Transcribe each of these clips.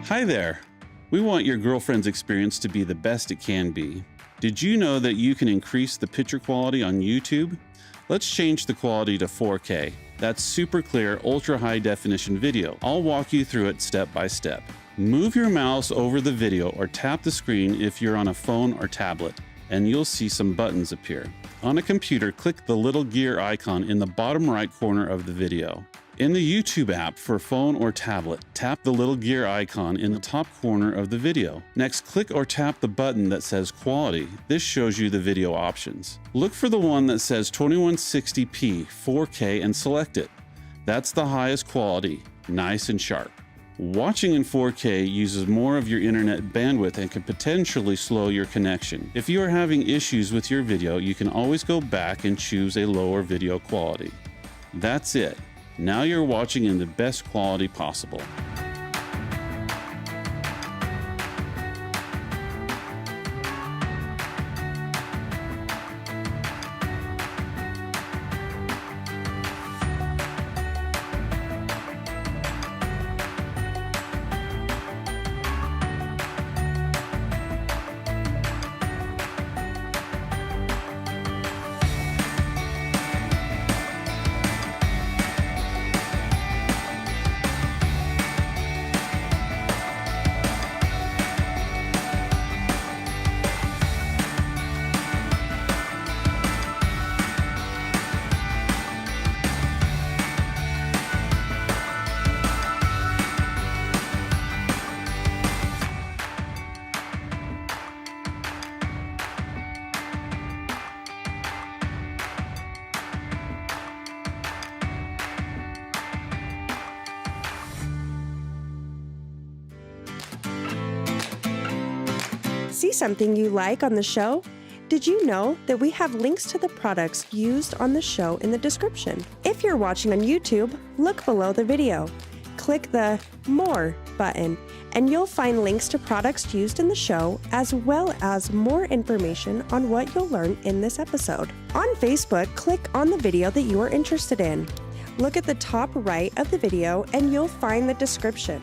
Hi there. We want your girlfriend's experience to be the best it can be. Did you know that you can increase the picture quality on YouTube? Let's change the quality to 4K. That's super clear, ultra high definition video. I'll walk you through it step by step. Move your mouse over the video or tap the screen if you're on a phone or tablet, and you'll see some buttons appear. On a computer, click the little gear icon in the bottom right corner of the video. In the YouTube app for phone or tablet, tap the little gear icon in the top corner of the video. Next, click or tap the button that says Quality. This shows you the video options. Look for the one that says 2160p 4K and select it. That's the highest quality, nice and sharp. Watching in 4K uses more of your internet bandwidth and can potentially slow your connection. If you are having issues with your video, you can always go back and choose a lower video quality. That's it. Now you're watching in the best quality possible. See something you like on the show? Did you know that we have links to the products used on the show in the description? If you're watching on YouTube, look below the video. Click the More button, and you'll find links to products used in the show, as well as more information on what you'll learn in this episode. On Facebook, click on the video that you are interested in. Look at the top right of the video, and you'll find the description.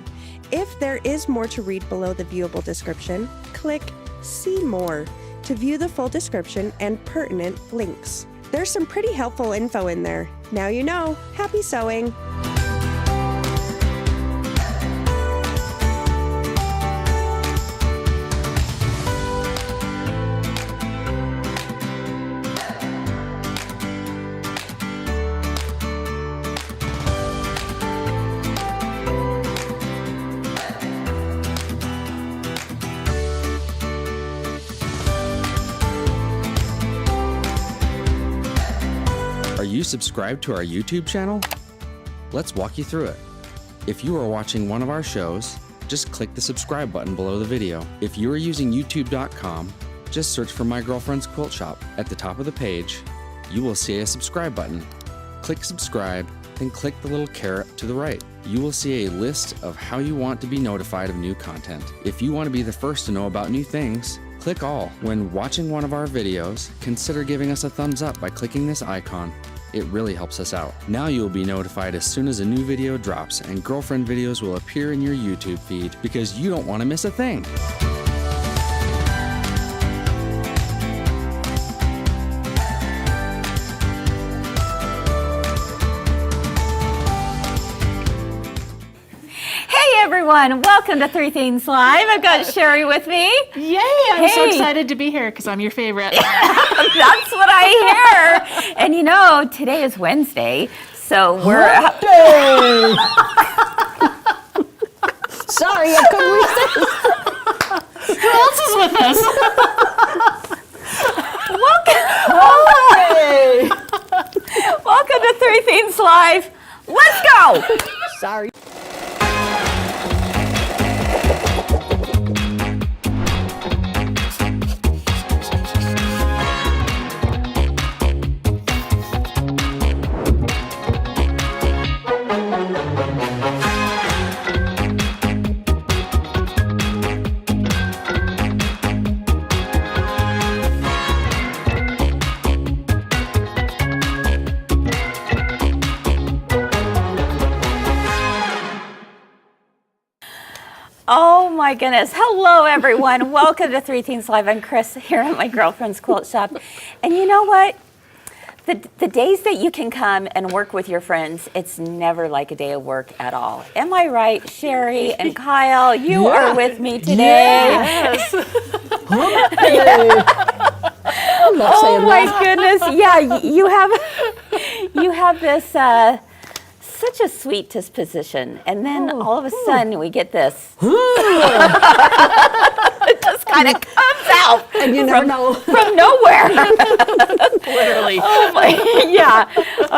If there is more to read below the viewable description, click See More to view the full description and pertinent links. There's some pretty helpful info in there. Now you know. Happy sewing! Are you subscribed to our YouTube channel? Let's walk you through it. If you are watching one of our shows, just click the subscribe button below the video. If you are using youtube.com, just search for My Girlfriend's Quilt Shop. At the top of the page, you will see a subscribe button. Click subscribe, then click the little caret to the right. You will see a list of how you want to be notified of new content. If you want to be the first to know about new things, click all. When watching one of our videos, consider giving us a thumbs up by clicking this icon. It really helps us out. Now you will be notified as soon as a new video drops, and girlfriend videos will appear in your YouTube feed because you don't want to miss a thing. Everyone, welcome to Three Things Live. I've got Cheri with me. Yay! I'm so excited to be here because I'm your favorite. That's what I hear. And you know, today is Wednesday, so we're Sorry, I couldn't resist. Who else is with us? welcome. Welcome to Three Things Live. Let's go. Sorry. my goodness. Hello, everyone. Welcome to Three Things Live. I'm Kris here at my girlfriend's quilt shop. And you know what? The days that you can come and work with your friends, it's never like a day of work at all. Am I right, Cheri and Kyle? You are with me today. Yes. Oh my goodness. Yeah, you have this such a sweet disposition. And then all of a sudden we get this. It just kind of comes out. And you never know. From nowhere. Literally. Oh my, yeah.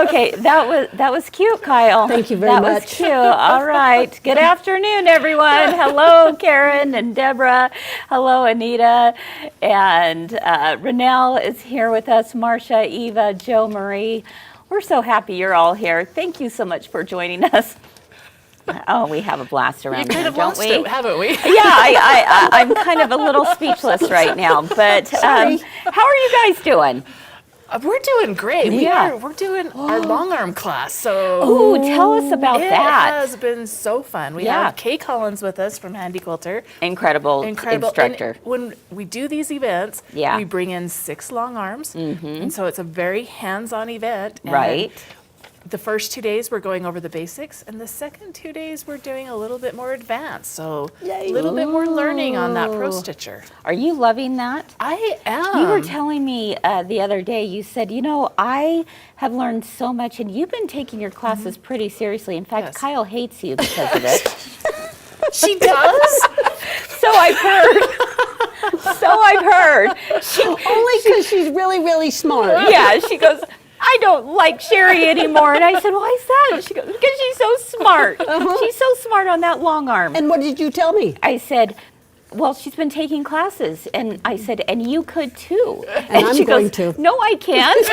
Okay, that was cute, Kyle. Thank you very That much. was cute. All right. Good afternoon, everyone. Hello, Karen and Deborah. Hello, Anita. And Renelle is here with us. Marcia, Eva, Joe Marie. We're so happy you're all here. Thank you so much for joining us. Oh, we have a blast You around kind here, of don't lost we? it, haven't we? Yeah, I'm kind of a little speechless right now. But how are you guys doing? We're doing great. Yeah. We're doing our long arm class. So Ooh, tell us about it that. has been so fun. We Yeah. have Kay Collins with us from Handy Quilter. Incredible instructor. And when we do these events, Yeah. we bring in 6 long arms. And so it's a very hands-on event. And Right. The first 2 days we're going over the basics, and the second 2 days we're doing a little bit more advanced. So a little bit more learning on that pro stitcher. Are you loving that? I am. You were telling me the other day, you said, I have learned so much, and you've been taking your classes pretty seriously. In fact, Yes. Kyle hates you because of it. She does? So I've heard. Only because she's really, really smart. Yeah, she goes, I don't like Cheri anymore. And I said, why is that? She goes, because she's so smart. She's so smart on that long arm. And what did you tell me? I said, well, she's been taking classes. And I said, and you could too. And I'm she going goes, to. no, I can't.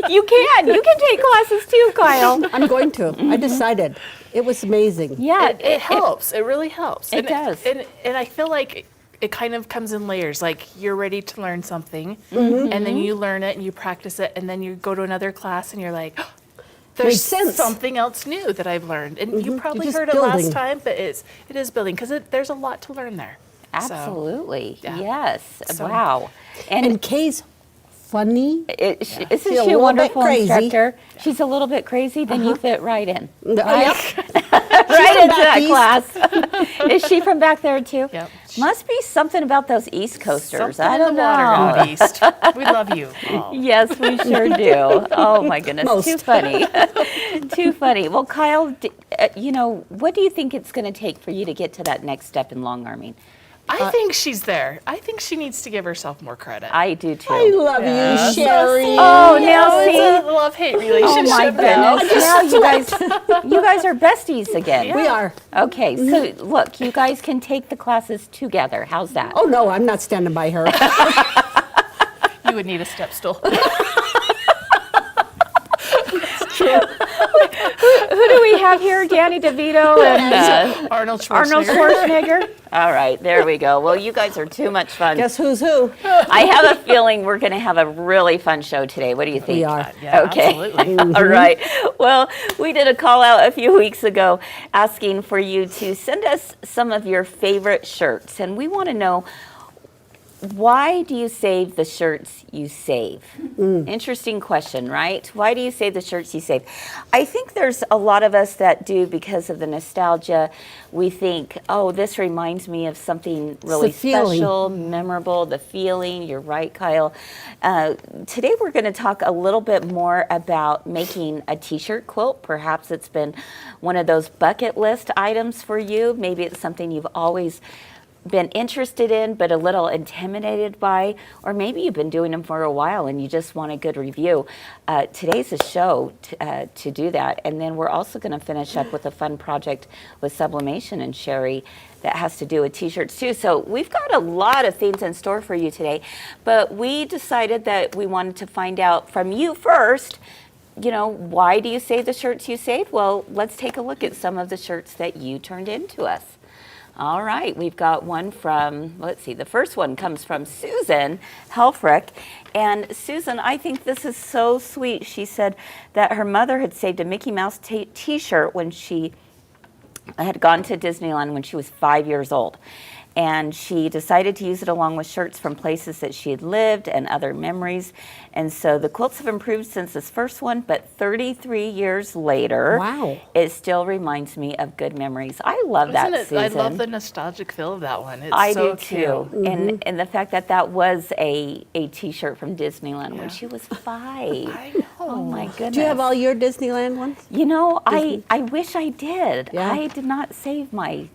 You can. You can take classes too, Kyle. I'm going to. I decided. It was amazing. Yeah, It helps. It really helps. It does. And I feel like it kind of comes in layers. Like you're ready to learn something, and then you learn it and you practice it, and then you go to another class and you're like, there's Makes sense. something else new that I've learned. And you probably just heard it building. last time, but it is building because there's a lot to learn there. So, absolutely. yeah. Yes. So- Wow. And Kay's funny. Isn't She's she a a little bit wonderful crazy. instructor? She's a little bit crazy, then you fit right in. Yep. Right into that class. Is she from back there too? Yep. Must be something about those East Coasters. something I in don't the water know. out east. We love you. all. Yes, we sure do. Oh my goodness, Most. too funny. Too funny. Well, Kyle, what do you think it's going to take for you to get to that next step in long arming? I think she's there. I think she needs to give herself more credit. I do too. I love you, Cheri. Oh, now it's see. a love-hate Oh relationship. my now. goodness! Now you guys are besties again. We are. Okay, so look, you guys can take the classes together. How's that? Oh, no, I'm not standing by her. You would need a step stool. Who do we have here? Danny DeVito and Arnold Schwarzenegger. Arnold Schwarzenegger. All right, there we go. Well, you guys are too much fun. Guess who's who? I have a feeling we're going to have a really fun show today. What do you think? We are. Yeah, Okay. absolutely. All right. Well, we did a call out a few weeks ago asking for you to send us some of your favorite shirts. And we want to know, why do you save the shirts you save? Interesting question, right? Why do you save the shirts you save? I think there's a lot of us that do because of the nostalgia. We think, oh, this reminds me of something really the feeling. special, memorable, the feeling. You're right, Kyle. Today we're going to talk a little bit more about making a t-shirt quilt. Perhaps it's been one of those bucket list items for you. Maybe it's something you've always been interested in but a little intimidated by, or maybe you've been doing them for a while and you just want a good review. Today's a show to do that, and then we're also going to finish up with a fun project with Sublimation and Cheri that has to do with t-shirts too. So we've got a lot of things in store for you today, but we decided that we wanted to find out from you first, why do you save the shirts you save? Well, let's take a look at some of the shirts that you turned in to us. All right, we've got one from, let's see, the first one comes from Susan Helfrich. And Susan, I think this is so sweet. She said that her mother had saved a Mickey Mouse t-shirt when she had gone to Disneyland when she was 5 years old. And she decided to use it along with shirts from places that she had lived and other memories. And so the quilts have improved since this first one, but 33 years later, Wow. it still reminds me of good memories. I love that, Susan. I love the nostalgic feel of that one. It's I so do too. cute. And the fact that that was a t-shirt from Disneyland when she was 5. I know. Oh my goodness. Do you have all your Disneyland ones? You know, I wish I did. Yeah. I did not save my.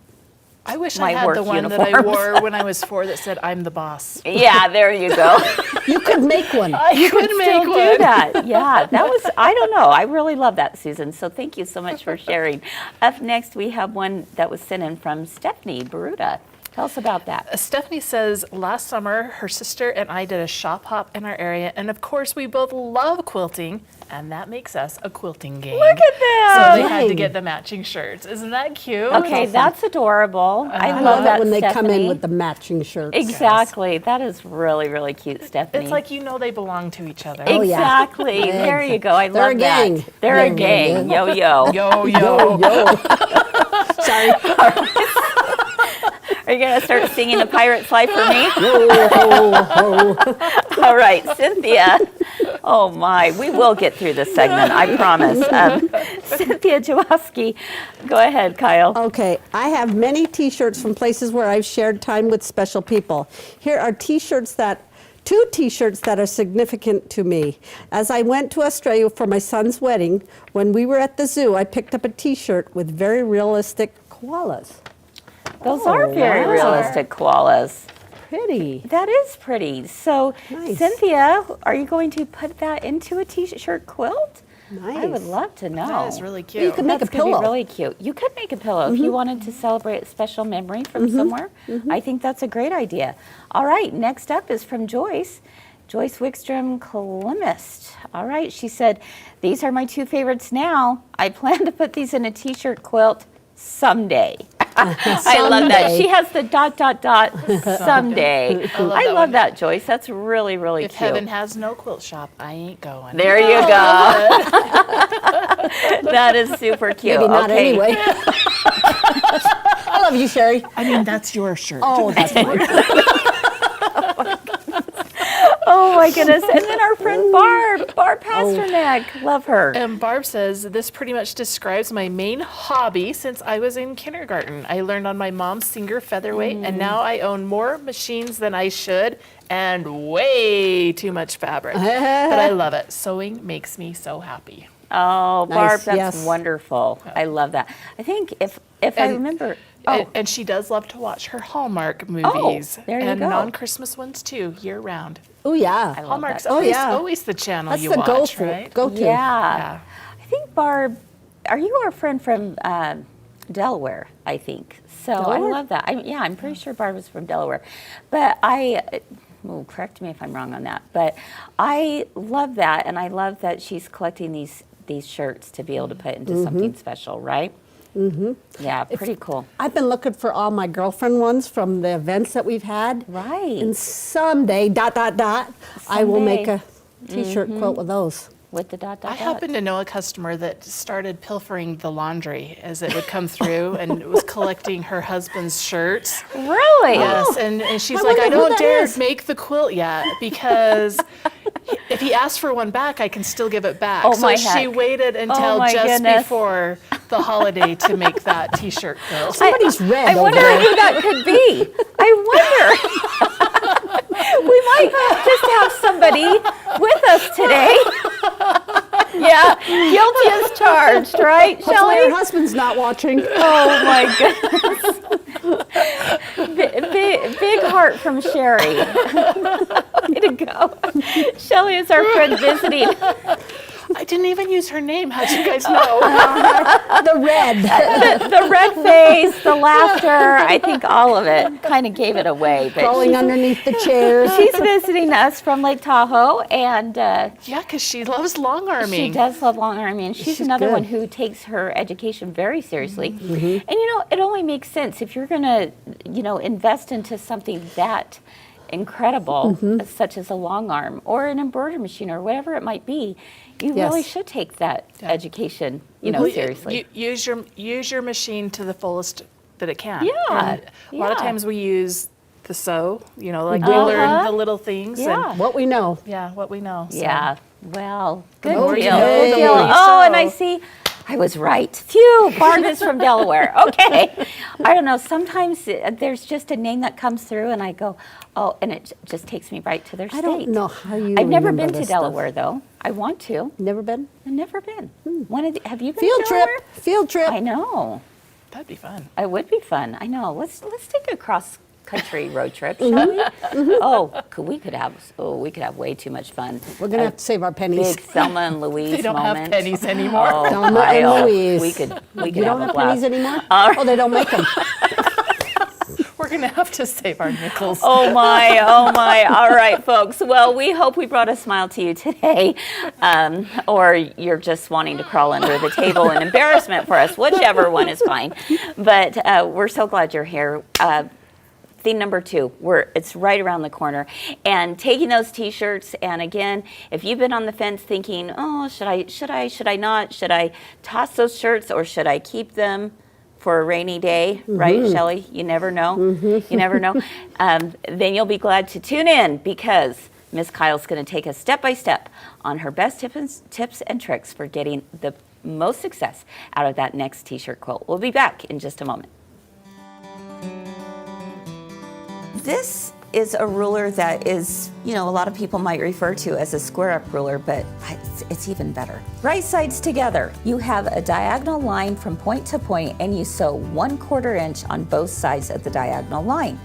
I wish My I had work the one that I uniforms. wore when I was 4 that said, "I'm the boss." Yeah, there you go. You could make one. You could Still do that. Yeah, that was, I don't know. I really love that, Susan. So thank you so much for sharing. Up next, we have one that was sent in from Stephanie Baruta. Tell us about that. Stephanie says, last summer, her sister and I did a shop hop in our area, and of course, we both love quilting, and that makes us a quilting gang. Look at So they had to Dang. get the matching shirts. Isn't that cute? Okay, that's adorable. I I love that, when they Stephanie. come in with the matching shirts. Exactly. That is really, really cute, Stephanie. It's like you know they belong to each other. Oh, yeah. Exactly. There you go. I They're love a gang. that. They're a Yeah, gang. yeah. Yo, yo. Yo, yo. Yo. Sorry. Are you going to start singing the Pirate's Life for me? Ho, ho, ho. All right, Cynthia. Oh, my. We will get through this segment, I promise. Cynthia Jaworski. Go ahead, Kyle. Okay, I have many T-shirts from places where I've shared time with special people. Here are two T-shirts that are significant to me. As I went to Australia for my son's wedding, when we were at the zoo, I picked up a T-shirt with very realistic koalas. Those are very wow. realistic koalas. Pretty. That is pretty. So, Nice. Cynthia, are you going to put that into a t-shirt quilt? Nice. I would love to know. That is really cute. You can make That's a gonna pillow. be really cute. You could make a pillow if you wanted to celebrate a special memory from somewhere. I think that's a great idea. All right, next up is from Joyce. Joyce Wickstrom Columnist. All right, she said, these are my two favorites now. I plan to put these in a t-shirt quilt someday. I love that. Someday. She has the ... someday. I that love one. that, Joyce. That's really, really If cute. heaven has no quilt shop, I ain't going. There you go. That is super cute. Maybe not Okay. anyway. I love you, Cheri. I mean, that's your shirt. Oh, that's fine. Oh my goodness. And then our friend Barb Pasternak. Love her. And Barb says, this pretty much describes my main hobby since I was in kindergarten. I learned on my mom's Singer Featherweight, and now I own more machines than I should and way too much fabric. But I love it. Sewing makes me so happy. Oh, Nice, Barb, that's yes. wonderful. I love that. I think if I And- remember. And she does love to watch her Hallmark movies. there you and go. non-Christmas ones too, year round. Oh, yeah. I love Hallmark's that. always, yeah. always the channel That's you the watch, right? go-to. Yeah. I think Barb, are you our friend from Delaware? I think so. I Delaware? love that. I'm pretty sure Barb was from Delaware, but correct me if I'm wrong on that. But I love that, and I love that she's collecting these shirts to be able to put into something special, right? Mm-hmm. Yeah, pretty cool. I've been looking for all my girlfriend ones from the events that we've had. Right. And someday, I will make a Someday. T-shirt quilt with those. With the ... I happen to know a customer that started pilfering the laundry as it would come through and was collecting her husband's shirts. Really? Yes, and she's I like, wonder I who don't that dare is." make the quilt yet because if he asks for one back, I can still give it back. Oh, so my she heck. waited until my just goodness. before the holiday to make that T-shirt quilt. Somebody's red I over wonder there. who that could be. I wonder. We might just have somebody with us today. Yeah, guilty as charged, right, Hopefully Shelley? her husband's not watching. Oh my goodness. Big heart from Cheri. Way to go. Shelley is our friend visiting. I didn't even use her name. How'd you guys know? The red. The red face, the laughter, I think all of it kind of gave it away. But Crawling underneath the chairs. she's visiting us from Lake Tahoe, and Yeah, because she loves long arming. she does love long arming, and she's another good. one who takes her education very seriously. And it only makes sense if you're going to, invest into something that incredible, such as a long arm or an embroidery machine or whatever it might be, you really should take that education, seriously. Use your machine to the fullest that it can. Yeah. And a lot of times we use the sew, like Uh-huh. we learn the little things. Yeah. And What we know. what we know. So. Yeah. Well, good more deal. you know, Good the deal. more you Oh, and I sew. see. I was right. Phew, Barb is from Delaware. Okay. I don't know. Sometimes there's just a name that comes through, and I go, oh, and it just takes me right to their state. I don't know how you I've never remember been to this stuff. Delaware, though. I want to. Never been? I've never been. Have you been Field to trip. Delaware? Field trip. I know. That'd be fun. It would be fun. I know. Let's take a cross-country road trip, shall we? Oh, we could have way too much fun. We're going to have to save our pennies. Big Thelma and Louise They don't moment. have pennies anymore. Oh, Thelma and Kyle, Louise. We could You don't have have a blast. pennies anymore? Oh, they don't make them. We're going to have to save our nickels. Oh my. All right, folks. Well, we hope we brought a smile to you today. Or you're just wanting to crawl under the table in embarrassment for us. Whichever one is fine. But we're so glad you're here. Theme number 2, it's right around the corner. And taking those t-shirts, and again, if you've been on the fence thinking, oh, should I not? Should I toss those shirts or should I keep them for a rainy day, right, Shelley? You never know. You never know. Then you'll be glad to tune in because Miss Kyle's going to take us step by step on her best tips and tricks for getting the most success out of that next t-shirt quilt. We'll be back in just a moment. This is a ruler that is, a lot of people might refer to as a square up ruler, but it's even better. Right sides together. You have a diagonal line from point to point and you sew 1/4 inch on both sides of the diagonal line.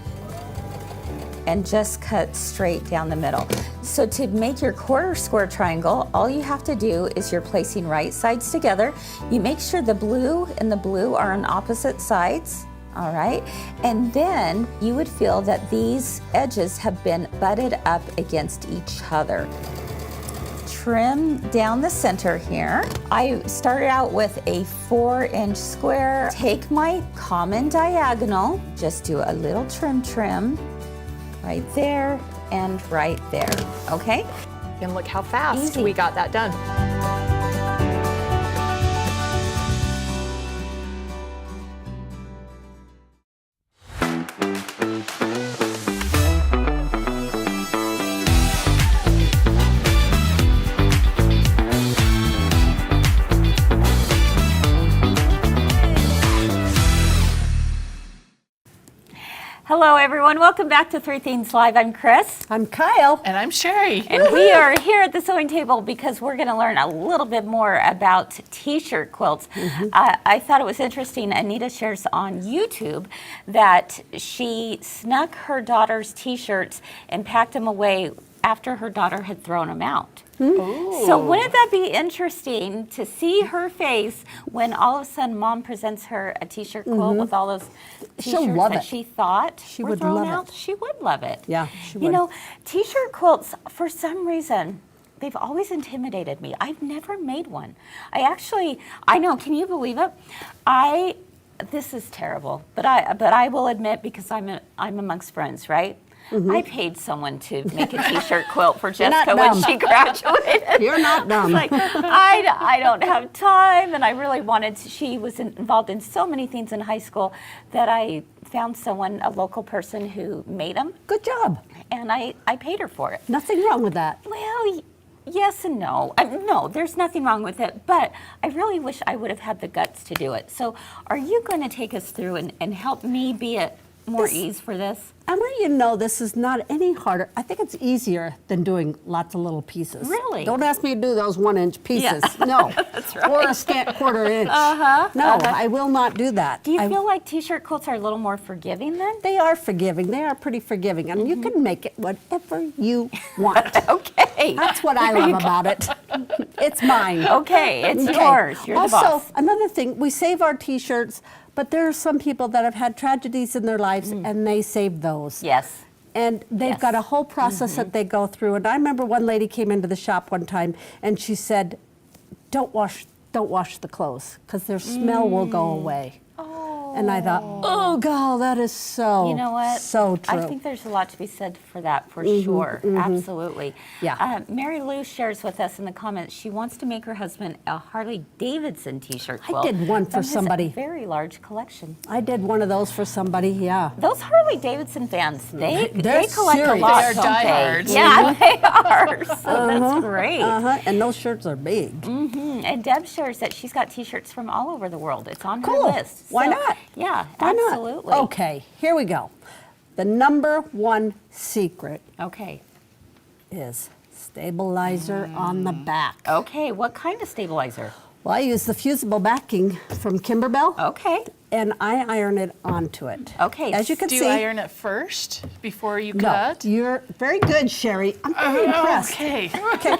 And just cut straight down the middle. So to make your quarter square triangle, all you have to do is you're placing right sides together. You make sure the blue and the blue are on opposite sides. All right, and then you would feel that these edges have been butted up against each other. Trim down the center here. I started out with a 4-inch square. Take my common diagonal, just do a little trim right there and right there, okay? And look how fast Easy. we got that done. Hello everyone, welcome back to Three Themes Live. I'm Kris. I'm Kyle. And I'm Cheri. And we are here at the sewing table because we're going to learn a little bit more about t-shirt quilts. I thought it was interesting. Anita shares on YouTube that she snuck her daughter's t-shirts and packed them away after her daughter had thrown them out. So wouldn't that be interesting to see her face when all of a sudden mom presents her a t-shirt quilt with all those She'll t-shirts love that it. she thought She were would thrown love it. out? She would love it. Yeah, she You would. know, t-shirt quilts, for some reason, they've always intimidated me. I've never made one. I know, can you believe it? This is terrible, but I will admit, because I'm amongst friends, right? I paid someone to make a t-shirt quilt for not Jessica when dumb. she graduated. You're not dumb. Like, I don't have time, and I really wanted to. She was involved in so many things in high school that I found someone, a local person who made them, Good job. and I paid her for it. Nothing wrong with that. Well, yes and no. No, there's nothing wrong with it, but I really wish I would have had the guts to do it. So are you going to take us through and help me be at more ease for this? I want you to know this is not any harder. I think it's easier than doing lots of little pieces. Really? Don't ask me to do those 1-inch pieces. Yeah. No. That's right. Or a scant 1/4 inch. No, I will not do that. Do you feel like t-shirt quilts are a little more forgiving then? They are forgiving. They are pretty forgiving. And you can make it whatever you want. Okay. That's what I love about it. It's mine. Okay, it's Okay. yours. You're the Also, boss. another thing, we save our t-shirts, but there are some people that have had tragedies in their lives and they save those. Yes. And they've Yes. got a whole process that they go through. And I remember one lady came into the shop one time and she said, don't wash the clothes because their smell will go away. Oh. And I thought, oh, God, that is so, You know what? so true. I think there's a lot to be said for that, for sure. Absolutely. Yeah. Mary Lou shares with us in the comments she wants to make her husband a Harley Davidson T-shirt quilt. did one for from his somebody. very large collection. I did one of those for somebody, yeah. Those Harley Davidson fans, they They're collect a serious. lot, They are don't diehards. they? Yeah, they are. So that's great. And those shirts are big. And Deb shares that she's got T-shirts from all over the world. It's on Cool. her list. Why So, not? Yeah, Why not? absolutely. Okay, here we go. The number one secret Okay. is stabilizer on the back. Okay, what kind of stabilizer? Well, I use the fusible backing from Kimberbell, Okay. and I iron it onto it. Okay, As you can Do see. you iron it first before you No, cut? you're very good, Cheri. I'm very impressed. Okay. Okay,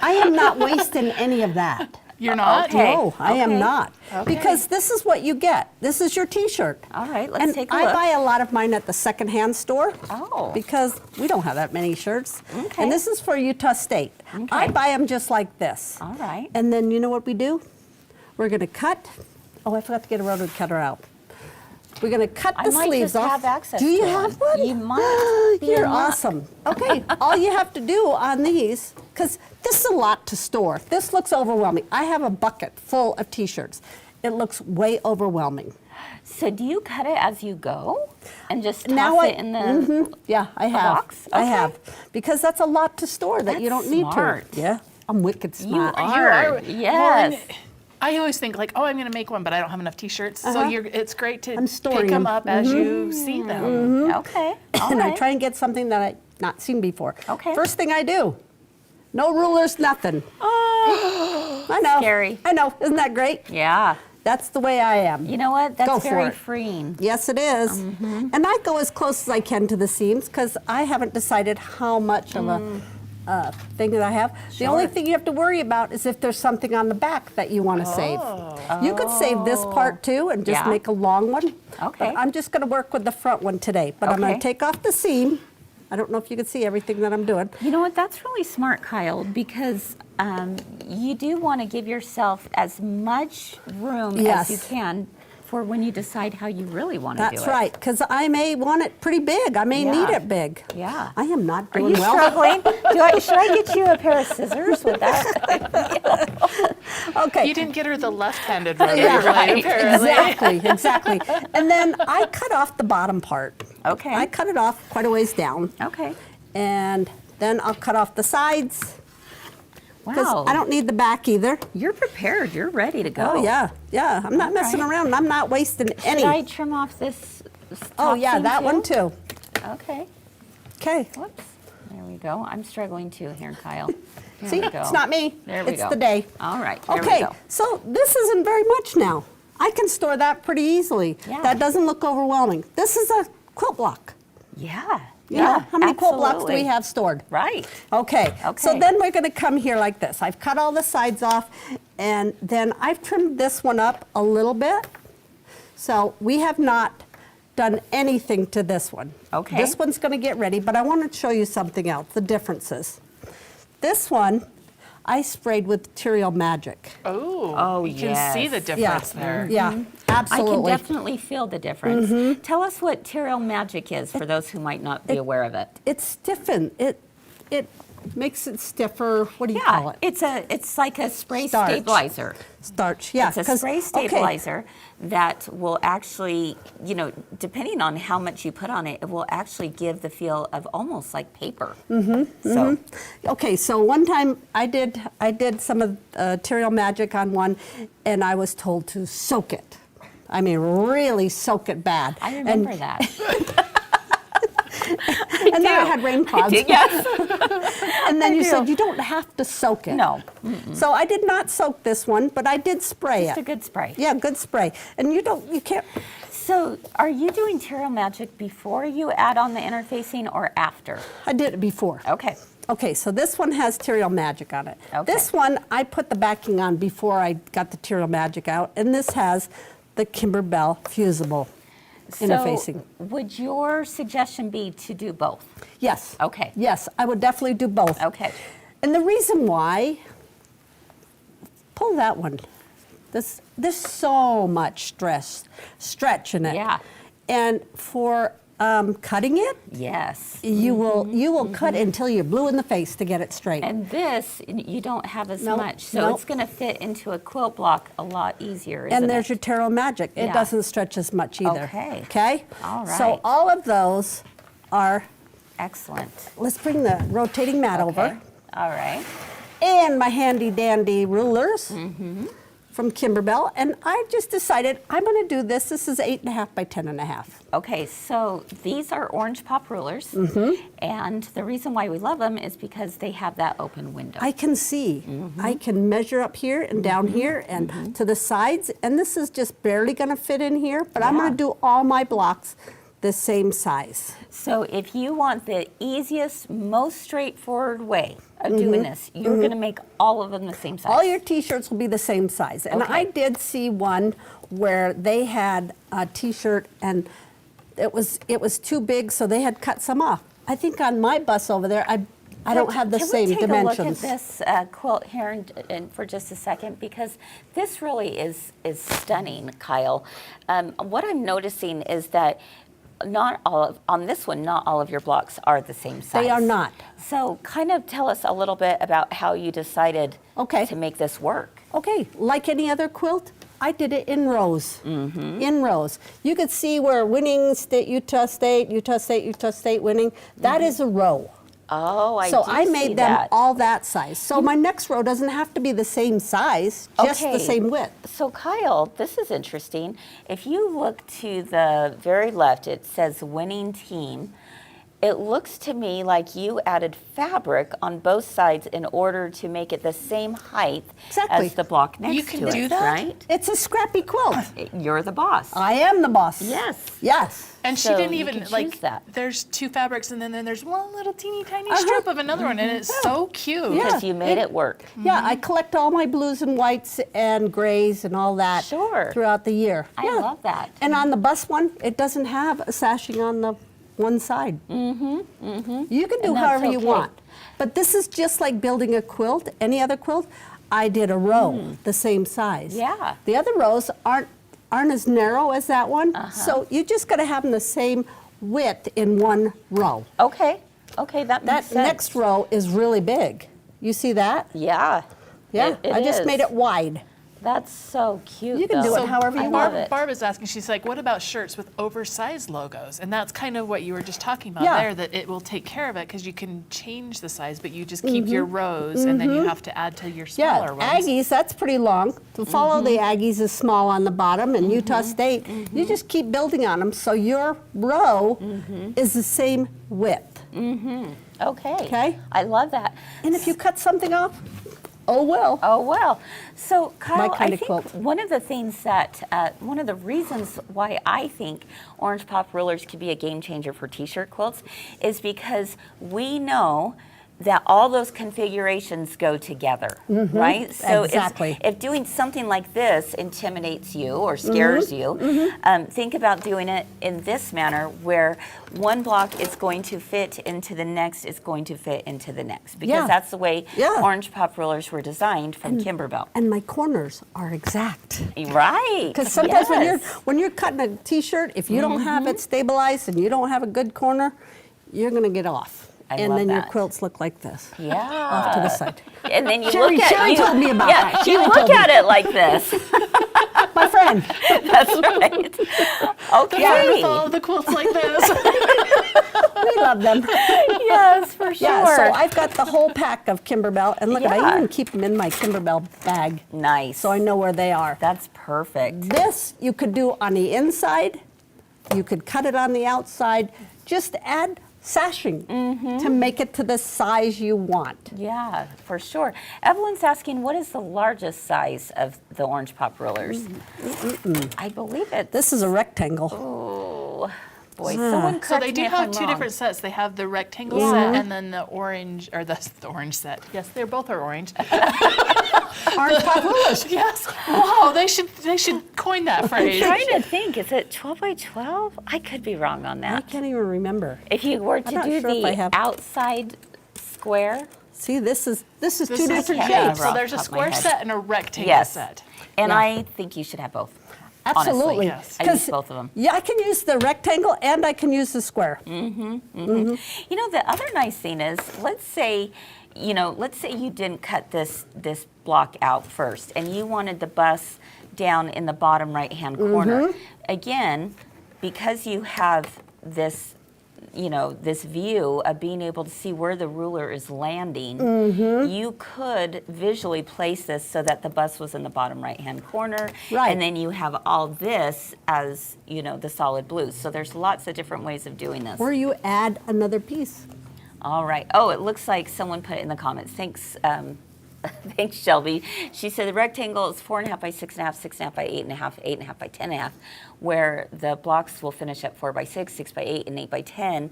I am not wasting any of that. You're not? Okay. No, I am okay. not. Because this is what you get. This is your T-shirt. All right, let's And take a I look. buy a lot of mine at the secondhand store. Oh. Because we don't have that many shirts. Okay. And this is for Utah State. I Okay. buy them just like this. All right. And then you know what we do? We're going to cut. Oh, I forgot to get a rotary cutter out. We're going to cut I the might sleeves just off. have access Do you to have one. one? You might be You're in luck. awesome. Okay, all you have to do on these, because this is a lot to store. This looks overwhelming. I have a bucket full of T-shirts. It looks way overwhelming. So do you cut it as you go and just toss Now it in the Yeah, I have. box? I Okay. have. Because that's a lot to store that you That's don't need smart. to. Yeah, I'm wicked You smart. are. Yes. Well, I always think like, oh, I'm going to make one, but I don't have enough T-shirts. So it's great to I'm storing pick them them. up as you see them. Okay. All And I right. try and get something that I've not seen before. Okay. First thing I do, no rulers, nothing. I know. Scary. I know. Isn't that great? Yeah. That's the way I am. You know what? Go That's for very it. freeing. Yes, it is. And I go as close as I can to the seams because I haven't decided how much of a thing that I have. The only thing you have to worry about is if there's something on the back that you want to save. You could save this part too and just Yeah. make a long one. Okay. But I'm just going to work with the front one today. But I'm going Okay. to take off the seam. I don't know if you can see everything that I'm doing. You know what? That's really smart, Kyle, because you do want to give yourself as much room Yes. as you can for when you decide how you really want to do it. That's right, because I may want it pretty big. I may need Yeah. it big. Yeah. I am not Are doing you well. struggling? Should I get you a pair of scissors with that? Okay. You didn't get her the left-handed rotary Yeah, blade, right. apparently. Exactly. And then I cut off the bottom part. Okay. I cut it off quite a ways down. Okay. And then I'll cut off the sides because Wow. I don't need the back either. You're prepared. You're ready to go. Oh, yeah. Yeah. I'm not All messing right. around. I'm not wasting any. Should I trim off this Oh, top yeah. seam That one too. Okay. Okay. Whoops. There we go. I'm struggling too here, Kyle. There See, we go. it's not me. There we it's go. the day. All right. There we Okay. go. So this isn't very much now. I can store that pretty easily. Yeah. That doesn't look overwhelming. This is a quilt block. Yeah. You know, how many quilt blocks do absolutely. we have stored? Right. Okay. So Okay. then we're going to come here like this. I've cut all the sides off, and then I've trimmed this one up a little bit. So we have not done anything to this one. Okay. This one's going to get ready, but I want to show you something else, the differences. This one, I sprayed with Material Magic. Oh, you can see the yes. difference there. Yeah, absolutely. I can definitely feel the difference. Tell us what Tyrrell Magic is for those who might not be aware of it. It's stiffened. It makes it stiffer. What do you call it? It's like a spray Starch. stabilizer. Starch. Yeah. It's a 'cause- spray okay. stabilizer that will actually, depending on how much you put on it, it will actually give the feel of almost like paper. So, Okay, so one time I did some of Material Magic on one, and I was told to soak it. I mean, really soak it bad. I remember that. And then I had rain clouds. Yes. And then I you do. said you don't have to soak it. No. So I did not soak this one, but I did spray Just it. a good spray. Yeah, good spray. And you can't. So, are you doing Tyrrell Magic before you add on the interfacing or after? I did it before. Okay. Okay, so this one has Material Magic on it. Okay. This one, I put the backing on before I got the Material Magic out, and this has the Kimberbell fusible interfacing. So, would your suggestion be to do both? Yes. Okay. Yes, I would definitely do both. Okay. And the reason why, pull that one. There's so much stretch in it. Yeah. And for cutting it, Yes. you will cut until you're blue in the face to get it straight. And this, you don't have as Nope, much. So nope. it's going to fit into a quilt block a lot easier, isn't And there's your it? Tarot Magic. It Yeah. doesn't stretch as much either. Okay. Okay? All So right. all of those are, Excellent. let's bring the rotating mat Okay. over. All right. And my handy dandy rulers Mm-hmm. from Kimberbell. And I just decided I'm going to do this. This is 8.5 by 10.5. Okay, so these are orange pop rulers. And the reason why we love them is because they have that open window. I can see. I can measure up here and down here and to the sides. And this is just barely going to fit in here. But I'm Yeah. going to do all my blocks the same size. So if you want the easiest, most straightforward way of doing this, you're going to make all of them the same size. All your t-shirts will be the same size. And Okay. I did see one where they had a t-shirt and it was too big, so they had cut some off. I think on my bus over there, I don't have the same Can we take dimensions. a look at this quilt here in for just a second, because this really is stunning, Kyle. What I'm noticing is that on this one, not all of your blocks are the same size. They are not. So kind of tell us a little bit about how you decided Okay. to make this work. Okay, like any other quilt, I did it in rows. In rows. You could see where winning state, Utah State, Utah State, Utah State winning. That is a row. Oh, I So do I see made them that. all that size. So my next row doesn't have to be the same size, just the Okay. same width. So Kyle, this is interesting. If you look to the very left, it says winning team. It looks to me like you added fabric on both sides in order to make it the same height Exactly. as the block next You to can it, do that? right? It's a scrappy quilt. You're the boss. I am the boss. Yes. Yes. And she So didn't you even can like. choose that. There's two fabrics, and then there's one little teeny tiny strip of another one, and it's so cute. Yeah. Because you made it work. Yeah, I collect all my blues and whites and grays and all that Sure. throughout the year. I Yeah. love that. And on the bus one, it doesn't have a sashing on the one side. You can do And that's however you okay. want. But this is just like building a quilt, any other quilt. I did a row the same size. Yeah. The other rows aren't as narrow as that one. So you just got to have them the same width in one row. Okay. Okay, that makes That sense. next row is really big. You see that? Yeah. Yeah, It I just is. made it wide. That's so cute. You can do though. it however I you love want. it. Barb is asking, she's like, what about shirts with oversized logos? And that's kind of what you were just talking about Yeah. there, that it will take care of it because you can change the size, but you just keep your rows and then you have to add to your Yeah, smaller ones. Aggies, that's pretty long. To follow the Aggies is small on the bottom, and Utah State, you just keep building on them so your row is the same width. Okay. Okay. I love that. And if you cut something off, oh well. Oh, well. So, Kyle, kind I of think quilt. one of the things that, one of the reasons why I think orange pop rulers could be a game changer for t-shirt quilts is because we know that all those configurations go together, right? So exactly. if doing something like this intimidates you or scares you, think about doing it in this manner where one block is going to fit into the next, is going to fit into the next, because Yeah. that's the way Yeah. orange pop rulers were designed from Kimberbell. And my corners are exact. Right. Because sometimes yes. when you're cutting a t-shirt, if you don't have it stabilized and you don't have a good corner, you're going to get off. I and love then your that. quilts look like this. Yeah. Off to the side. And then you Cheri- look at Cheri you, told me about yeah, that. you Cheri look told me. at it like this. My friend. That's right. Okay. Trying to follow the quilts like this. We love them. Yes, for sure. Yeah, so I've got the whole pack of Kimberbell, and look, Yeah. I even keep them in my Kimberbell bag, Nice. so I know where they are. That's perfect. This you could do on the inside, you could cut it on the outside, just add sashing to make it to the size you want. Yeah, for sure. Evelyn's asking, what is the largest size of the orange pop rulers? I believe it's. This is a rectangle. Oh, boy. Someone So correct they me do if have I'm two wrong. different sets. They have the rectangle set and then the orange, or the orange set. Yes, they're both are orange. Orange pop rulers. Yes. Wow, they should coin that I'm phrase. trying to think, is it 12 by 12? I could be wrong on I that. can't even remember. If you were to not do sure if I the have- outside square, See, this is This two is- different okay. yeah, shapes. so there's a Top of my square head. set and a rectangle Yes. set. And Yeah. I think you should have both. Absolutely. Honestly. I use both of them. Yeah, I can use the rectangle and I can use the square. You know, the other nice thing is, let's say you didn't cut this block out first and you wanted the bus down in the bottom right-hand corner. Again, because you have this, this view of being able to see where the ruler is landing, you could visually place this so that the bus was in the bottom right-hand corner. Right. And then you have all this as, the solid blues. So there's lots of different ways of doing this. Or you add another piece. All right. Oh, it looks like someone put it in the comments. Thanks, thanks, Shelby. She said the rectangle is 4.5 by 6.5, 6.5 by 8.5, 8.5 by 10.5, where the blocks will finish at 4 by 6, 6 by 8, and 8 by 10.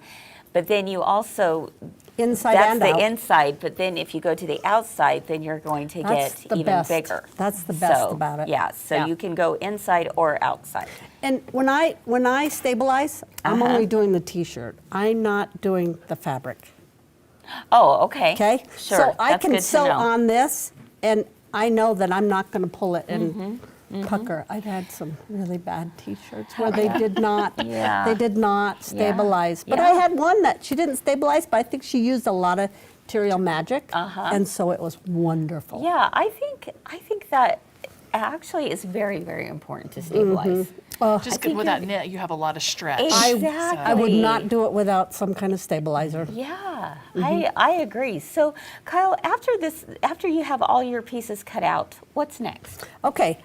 But then you also Inside that's and the out. inside. But then if you go to the outside, then you're going to That's get the even best. bigger. That's the best So, about it. Yeah. So Yeah. you can go inside or outside. And when I stabilize, I'm only doing the T-shirt. I'm not doing the fabric. Oh, okay. Okay? Sure. So I That's can good to sew know. on this, and I know that I'm not going to pull it and pucker. I've had some really bad T-shirts where they did not. Yeah. They did not stabilize. But Yeah. I had one that she didn't stabilize, but I think she used a lot of Material Magic, and so it was wonderful. Yeah, I think that actually is very, very important to stabilize. Just good with that knit, you have a lot of stretch. Exactly. I would not do it without some kind of stabilizer. Yeah, I agree. So, Kyle, after you have all your pieces cut out, what's next? Okay,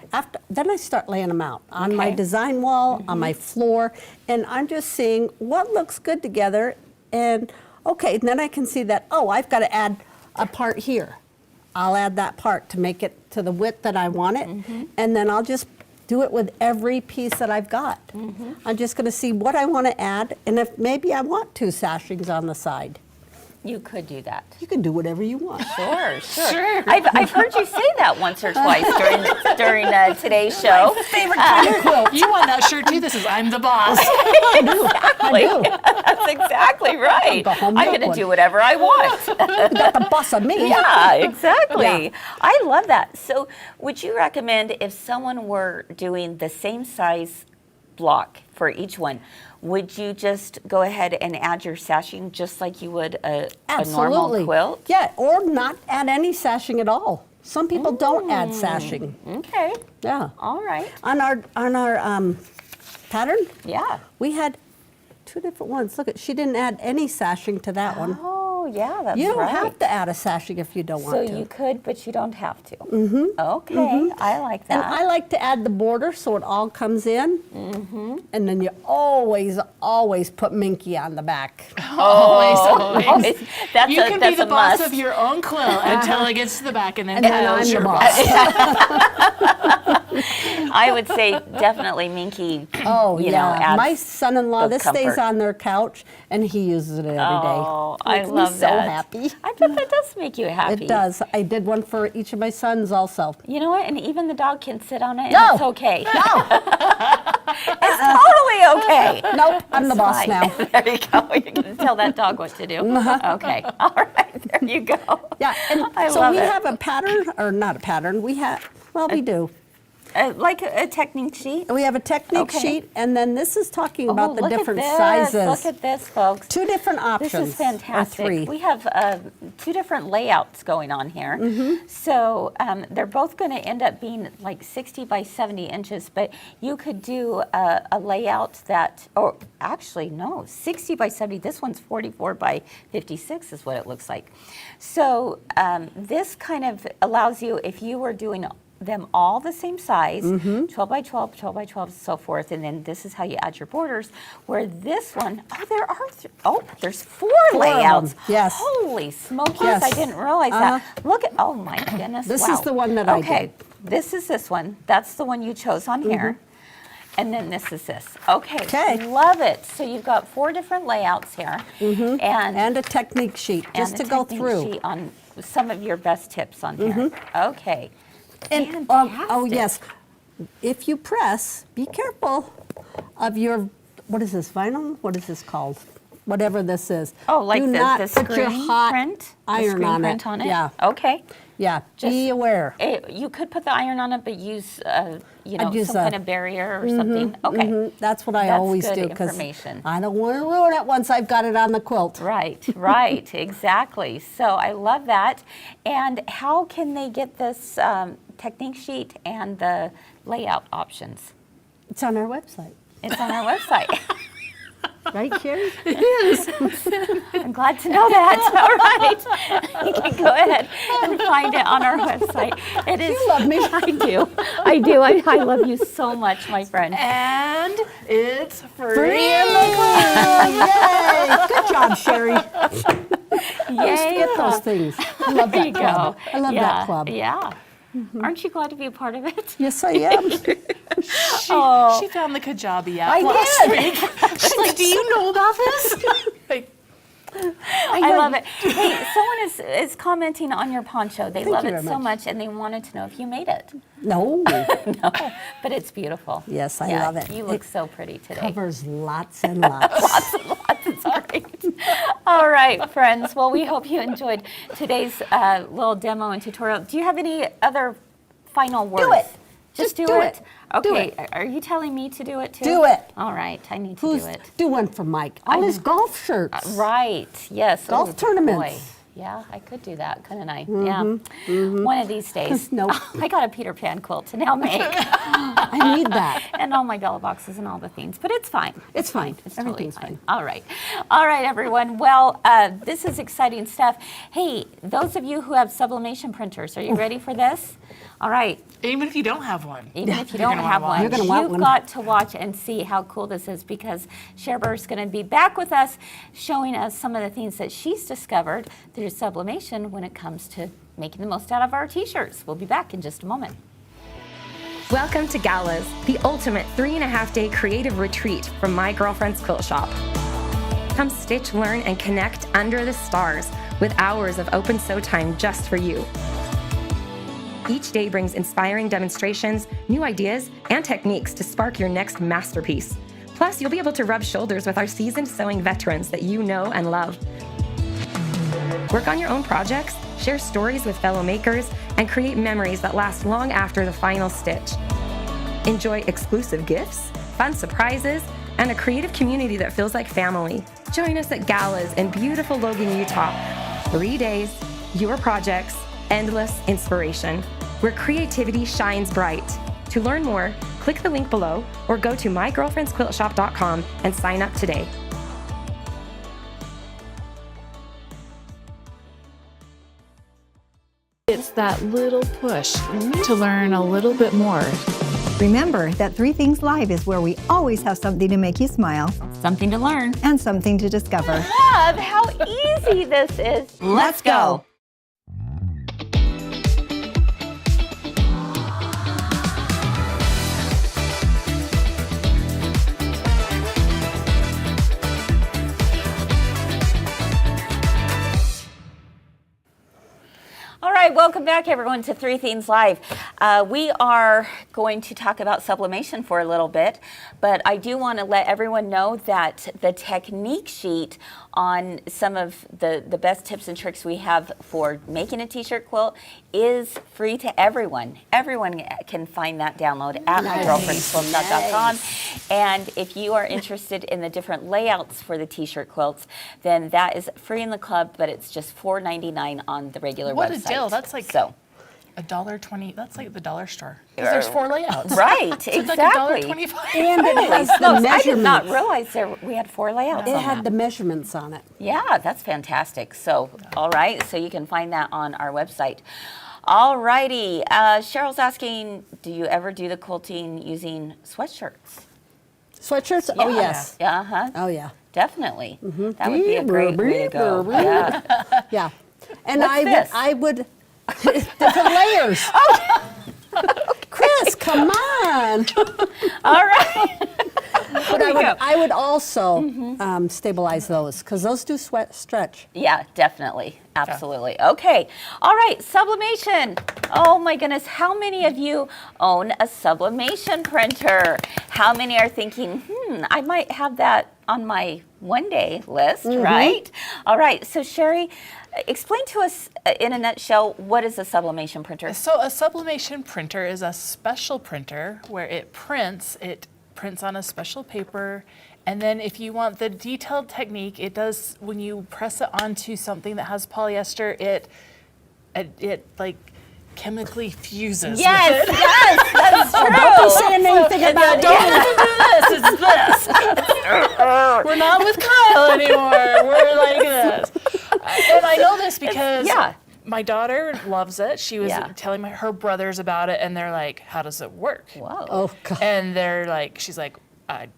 then I start laying them out on my Okay. design wall, on my floor, and I'm just seeing what looks good together. And okay, then I can see that, oh, I've got to add a part here. I'll add that part to make it to the width that I want it, and then I'll just do it with every piece that I've got. I'm just going to see what I want to add, and if maybe I want 2 sashings on the side. You could do that. You can do whatever you want. Sure. I've heard you say that once or twice during today's show. Favorite kind of quilt. You want that shirt too? This is I'm the boss. I do. That's exactly right. The home I'm milk going to one. do whatever I want. You got the boss of me. Yeah, exactly. Yeah. I love that. So, would you recommend if someone were doing the same size block for each one, would you just go ahead and add your sashing just like you would a normal quilt? Yeah, or not add any sashing at all. Some people don't add sashing. Okay. Yeah. All right. On our pattern, Yeah. we had 2 different ones. Look, she didn't add any sashing to that one. Oh, yeah, that's You don't right. have to add a sashing if you don't So want to. you could, but you don't have to. Okay, I like And that. I like to add the border so it all comes in. And then you always put Minky on the back. Always. That's You a, can that's be the a boss must. of your own quilt until it gets to the back, and then And then Kyle's I'm your the boss. boss. I would say definitely Minky. Oh, yeah. Adds My son-in-law, the this stays comfort. on their couch, and he uses it every day. Oh, I Makes me love so that. happy. I bet that does make you happy. It does. I did one for each of my sons also. You know what? And even the dog can sit on it, and No. it's okay. No, It's totally okay. nope, I'm the boss Fine. now. There you go. You can tell that dog what to do. Okay. All right. There you go. Yeah, and I so love we it. have a pattern, or not a pattern, we do. Like a technique sheet. We have a technique Okay. sheet, and then this is talking about the look different at this. sizes. Look at this, folks. 2 different options. This is fantastic. Or 3. We have 2 different layouts going on here. So they're both going to end up being like 60 by 70 inches, but you could do a layout that, or actually no, 60 by 70. This one's 44 by 56 is what it looks like. So this kind of allows you, if you were doing them all the same size, 12 by 12, 12 by 12, so forth, and then this is how you add your borders, where this one, there's 4 layouts. Yes. Holy smokies, Yes. I didn't realize that. Look at, oh my goodness, This wow. is the one that I Okay, did. this is this one. That's the one you chose on here. And then this is this. Okay, Okay. love it. So you've got 4 different layouts here. And a technique sheet, just and to a go technique through. sheet on some of your best tips on here. Okay. And Fantastic. yes, if you press, be careful of your, what is this, vinyl? What is this called? Whatever this is. Oh, like Do the not put your screen hot print? The iron screen on print it. on it? Yeah. Okay. Yeah, be aware. You could put the iron on it, but use, I'd use some kind of barrier or something. Okay. That's what I That's always good do because information. I don't want to ruin it once I've got it on the quilt. Right, exactly. So I love that. And how can they get this technique sheet and the layout options? It's on our website. It's on our website. Right, Cheri? I'm glad to know that. All right. You can go ahead and find it on our website. It is. You love me. I do. I love you so much, my friend. And it's free. Free in the club! Yay! Good job, Cheri. Yay. Get those things. I love There that you club. go. I love that club. Yeah. Aren't you glad to be a part of it? Yes, I am. She found the Kajabi app I last did. week. She's like, do you know about this? Like, I love it. Hey, someone is commenting on your poncho. They love you it very so much. much, and they wanted to know if you made it. No. No, but it's beautiful. Yes, I Yeah, love it. You look so pretty today. Covers lots and lots. It's great. All right, friends. Well, we hope you enjoyed today's little demo and tutorial. Do you have any other final words? it. Just do do it. it. Okay. Do it. Are you telling me to do it too? Do it. All right. I need to do it. Do one for Mike. All his golf shirts. Right. Yes. Golf Oh, tournaments. boy. Yeah, I could do that, couldn't I? Yeah. One of these days. Nope. I got a Peter Pan quilt to now make. I need that. And all my doll boxes and all the things. But it's fine. It's fine. It's totally Everything's fine. fine. All right. All right, everyone. Well, this is exciting stuff. Hey, those of you who have sublimation printers, are you ready for this? All right. even if you don't have one. Even if you You're don't gonna have wanna one, You're gonna want you've one. got to watch and see how cool this is because Cher's going to be back with us showing us some of the things that she's discovered through sublimation when it comes to making the most out of our t-shirts. We'll be back in just a moment. Welcome to Galas, the ultimate 3.5-day creative retreat from my girlfriend's quilt shop. Come stitch, learn, and connect under the stars with hours of open sew time just for you. Each day brings inspiring demonstrations, new ideas, and techniques to spark your next masterpiece. Plus, you'll be able to rub shoulders with our seasoned sewing veterans that you know and love. Work on your own projects, share stories with fellow makers, and create memories that last long after the final stitch. Enjoy exclusive gifts, fun surprises, and a creative community that feels like family. Join us at Galas in beautiful Logan, Utah. 3 days, your projects, endless inspiration, where creativity shines bright. To learn more, click the link below or go to mygirlfriendsquiltshop.com and sign up today. It's that little push to learn a little bit more. Remember that 3 Things Live is where we always have something to make you smile Something to learn. and something to discover. Love how easy this is. Let's go. All right, welcome back everyone to 3 Things Live. We are going to talk about sublimation for a little bit, but I do want to let everyone know that the technique sheet on some of the best tips and tricks we have for making a t-shirt quilt is free to everyone. Everyone can find that download at mygirlfriendsquilt.com. And if you are interested in the different layouts for the t-shirt quilts, then that is free in the club, but it's just $4.99 on the regular What website. a deal. That's like so. $1.20. That's like the dollar store. Because there's 4 layouts. Right, So it's exactly. like $1.25. And it has the Smokes, I did not measurements. realize we had 4 layouts It on had that. the measurements on it. Yeah, that's fantastic. So, all right, so you can find that on our website. All righty, Cheryl's asking, do you ever do the quilting using sweatshirts? Sweatshirts? Oh, yes. Yeah, uh-huh. Oh, yeah. Definitely. That would be a great way to go. Beep, beep, Yeah. Yeah. And What's this? I would different layers. Kris, come on. All right. But I would also stabilize those because those do stretch. Yeah, definitely. Absolutely. Okay. All right. Sublimation. Oh my goodness. How many of you own a sublimation printer? How many are thinking, I might have that on my one day list, right? All right. So Cheri, explain to us in a nutshell, what is a sublimation printer? So a sublimation printer is a special printer where it prints on a special paper. And then if you want the detailed technique, it does, when you press it onto something that has polyester, it like chemically fuses. Yes, with it. yes, that's true. Don't be saying anything about Don't do this, it's this. We're not with Kyle anymore. We're like this. And I know this because my daughter loves it. She was telling her brothers about it, and they're like, how does it work? Whoa. Oh, God. And they're like, she's like, I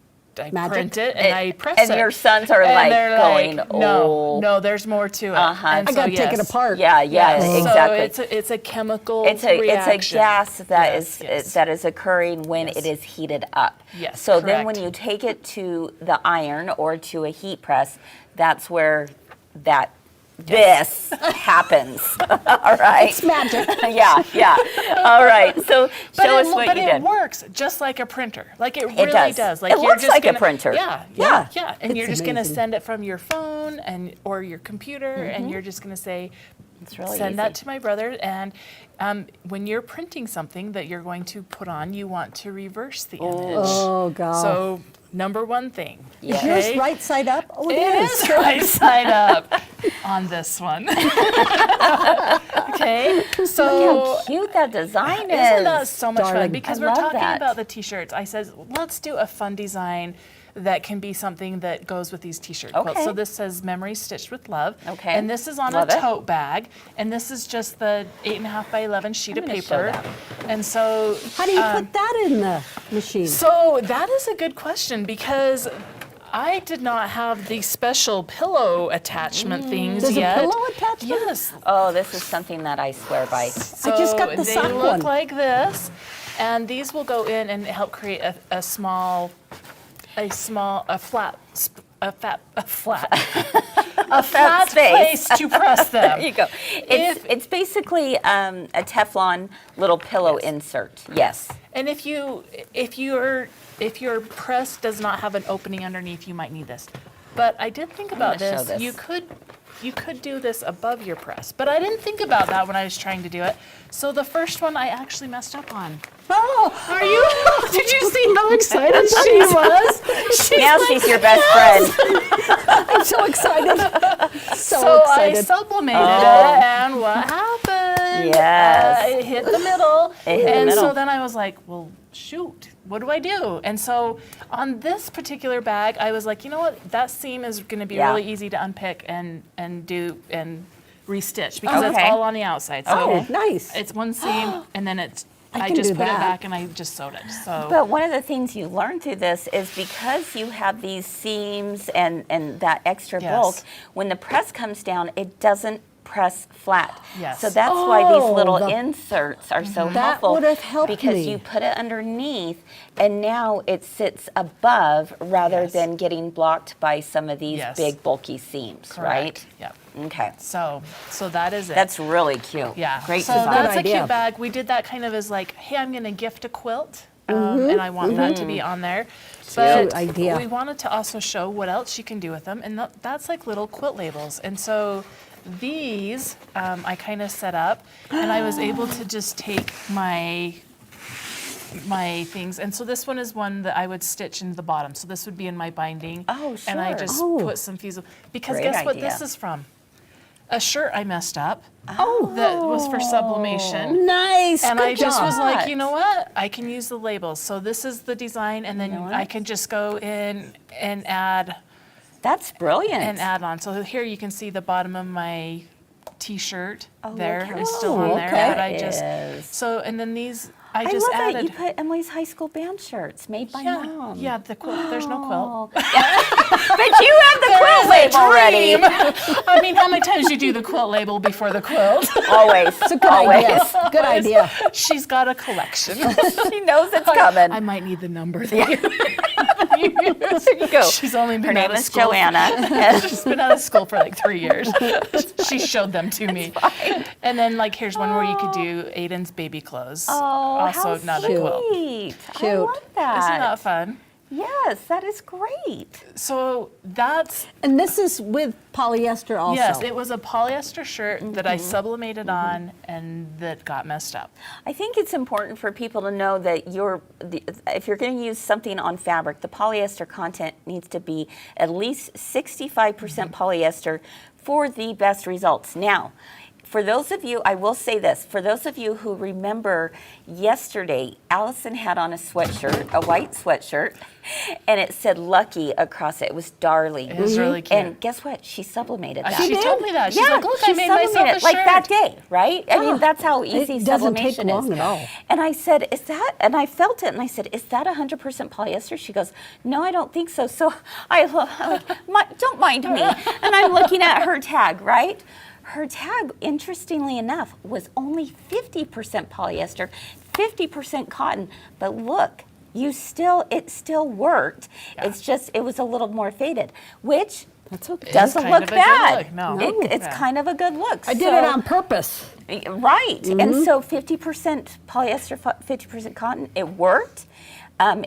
Magic? print it and I press it. And your sons are And like they're going, like, oh. no, there's more to it. Uh-huh. I got to take it apart. Yeah, exactly. So it's a chemical It's reaction. a gas that Yes. that is occurring when it is heated up. Yes, So then when correct. you take it to the iron or to a heat press, that's where this happens. All right. It's magic. Yeah. All right. So show us what you But it did. works just like a printer. Like it really does. does. It looks like a printer. Yeah. And It's you're just going to amazing. send it from your phone or your computer, and you're just going to say, It's really send easy. that to my brother. And when you're printing something that you're going to put on, you want to reverse the image. Oh, God. So number one thing. Is yours right side up? Oh, It is right side up on this one. Okay, so Look how cute that design is. isn't that so much fun? Darling. Because I we're love talking that. about the t-shirts. I said, let's do a fun design that can be something that goes with these t-shirt quilts. Okay. So this says Memory Stitched with Love. Okay. And this is on Love a it. tote bag. And this is just the 8.5 by 11 sheet of gonna show paper. that. And so How do you put that in the machine? so that is a good question because I did not have the special pillow attachment things There's yet. a pillow attachment? Yes. Oh, this is something that I swear by. So I just got the they sock look one. like this, and these will go in and help create a flat space. place to press them. There you go. It's basically a Teflon little pillow insert. Yes. And if your press does not have an opening underneath, you might need this. But I did think about gonna show this. this. You could do this above your press, but I didn't think about that when I was trying to do it. So the first one I actually messed up on. Oh, Are you? Did you see how excited she was? Now she's your best friend. I'm so excited. So I excited. sublimated it, and what happened? Yes. It hit the middle. It hit the and middle. so then I was like, well, shoot, what do I do? And so on this particular bag, I was like, you know what? That seam is going to be really easy to unpick and restitch because it's Okay. all on the outside. So Oh, nice. it's one seam, and then I can just do put it that. back and I just sewed it. So But one of the things you learn through this is because you have these seams and that extra Yes. bulk, when the press comes down, it doesn't press flat. Yes. So that's why these little the- inserts are so That helpful. would have helped because me. you put it underneath and now it sits above rather Yes. than getting blocked by some of these Yes. big bulky seams, right? Yep. Okay. So that is it. That's really cute. Yeah. Great so design. that's a idea. cute bag. We did that kind of as like, hey, I'm going to gift a quilt, and I want that to be on there. But Cute idea. we wanted to also show what else you can do with them, and that's like little quilt labels. And so these I kind of set up, and I was able to just take my things. And so this one is one that I would stitch into the bottom. So this would be in my binding. Oh, And I sure. just Oh. put some feasible, because Great guess what idea. this is from? A shirt I messed up. That was for sublimation. Nice. And Good I just job. was like, you know what? I can use the labels. So this is the design, and then I can just go in and add That's brilliant. on. So here you can see the bottom of my T-shirt. Oh, There look how is still cool. on there. Okay. But I just Is. so and then these I I just love added. that you put Emily's high school band shirts made by mom. Yeah, the quilt. There's no quilt. But you have the quilt label ready. I mean, how many times you do the quilt label before the quilt? Always. It's a good idea. Good idea. She's got a collection. She knows it's coming. I might need the number that you There you go. She's only been Her out name of is school. Joanna. She's been out of school for like 3 years. She showed them to me. And then like here's one where you could do Aiden's baby clothes. Oh, Also how not a quilt. sweet. I Cute. love that. Isn't that fun? Yes, that is great. So that's, And this is with polyester also. yes, it was a polyester shirt that I sublimated on and that got messed up. I think it's important for people to know that if you're going to use something on fabric, the polyester content needs to be at least 65% polyester for the best results. Now, for those of you, I will say this, for those of you who remember yesterday, Allison had on a sweatshirt, a white sweatshirt, and it said Lucky across it. It was darling. It was really cute. And guess what? She sublimated that. She told me that. She's Yeah, like, look, she I made myself sublimated a it, like shirt. that day, right? I mean, that's how easy It doesn't sublimation take long is. at all. And I said, is that, and I felt it, and I said, is that 100% polyester? She goes, no, I don't think so. So I'm like, don't mind me. And I'm looking at her tag, right? Her tag, interestingly enough, was only 50% polyester, 50% cotton. But look, it still worked. Yeah. It's just, it was a little more faded, which That's okay. doesn't kind look of a good bad. look. No. It's Yeah. kind of a good look. I did it on purpose. Right. And so 50% polyester, 50% cotton, it worked.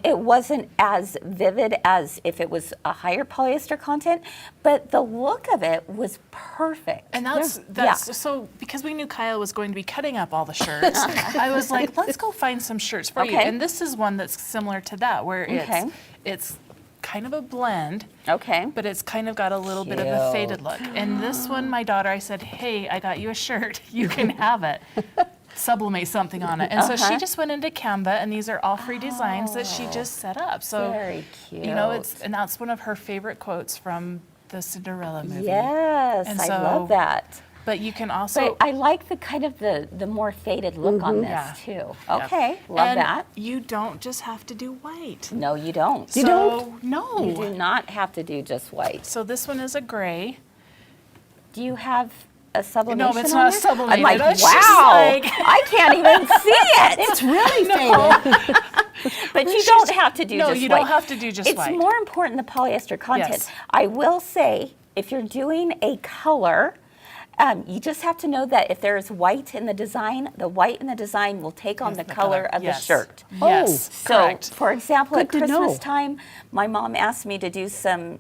It wasn't as vivid as if it was a higher polyester content, but the look of it was perfect. And that's so because we knew Kyle was going to be cutting up all the shirts, I was like, let's go find some shirts for you. Okay. And this is one that's similar to that, where Okay. it's kind of a blend, Okay. but it's kind of got a little bit of a faded look. And this one, my daughter, I said, hey, I got you a shirt. You can have it. Sublimate something on it. And so she just went into Canva, and these are all free designs that she just set up. So, Very cute. you know, and that's one of her favorite quotes from the Cinderella movie. Yes, And I so- love that. But you can also. But I like the kind of the more faded look on this Yeah. too. Okay, love and that. You don't just have to do white. No, you don't. You don't? No. You do not have to do just white. So this one is a gray. Do you have a sublimation? No, it's on not there? sublimated. I'm like, It's just wow, like- I can't even see it. It's really faded. But you don't have to do No, just you white. don't have to do just it's white. It's more important the polyester content. Yes. I will say, if you're doing a color, you just have to know that if there is white in the design, the white in the design will take on the color of Yes. the shirt. Yes, So, correct. for example, at Good to know. Christmas time, my mom asked me to do some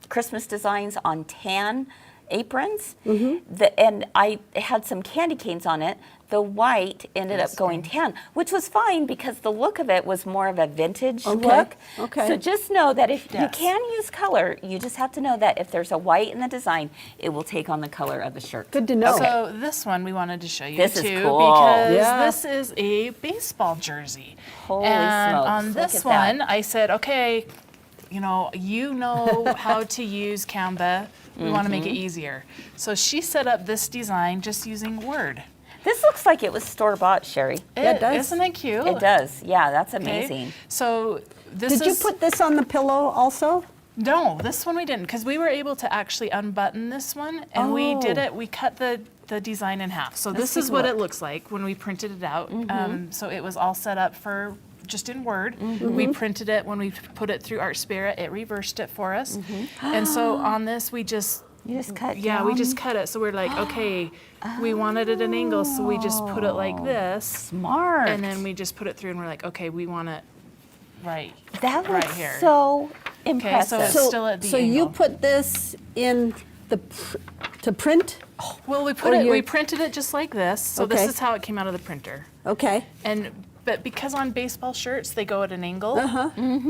Christmas designs on tan aprons, and I had some candy canes on it. The white ended up going tan, which was fine because the look of it was more of a vintage look. Okay. So just know that if you Yes. can use color, you just have to know that if there's a white in the design, it will take on the color of the shirt. Good to know. So this one we wanted to show you This is too cool. because Yeah. this is a baseball jersey. Holy and smokes, on look this at that. one, I said, okay, you know how to use Canva. We want to make it easier. So she set up this design just using Word. This looks like it was store-bought, Cheri. It does. Isn't it cute? It does. Yeah, that's Okay. amazing. So this Did you is put this on the pillow also? no, this one we didn't because we were able to actually unbutton this one and we did Oh. it. We cut the design in half. So this is what it looks like when we printed it out. So it was all set up for just in Word. We printed it when we put it through Art Spirit. It reversed it for us. And so on this we just You just cut yeah, we down? just cut it. So we're like, okay, we wanted it at an angle, so we just put it like this. Smart. And then we just put it through and we're like, okay, we want it right. That right looks here. so Okay, impressive. so it's still at the So you angle. put this in to print? Well, we you- printed it just like this. So Okay. this is how it came out of the printer. Okay. But because on baseball shirts they go at an angle,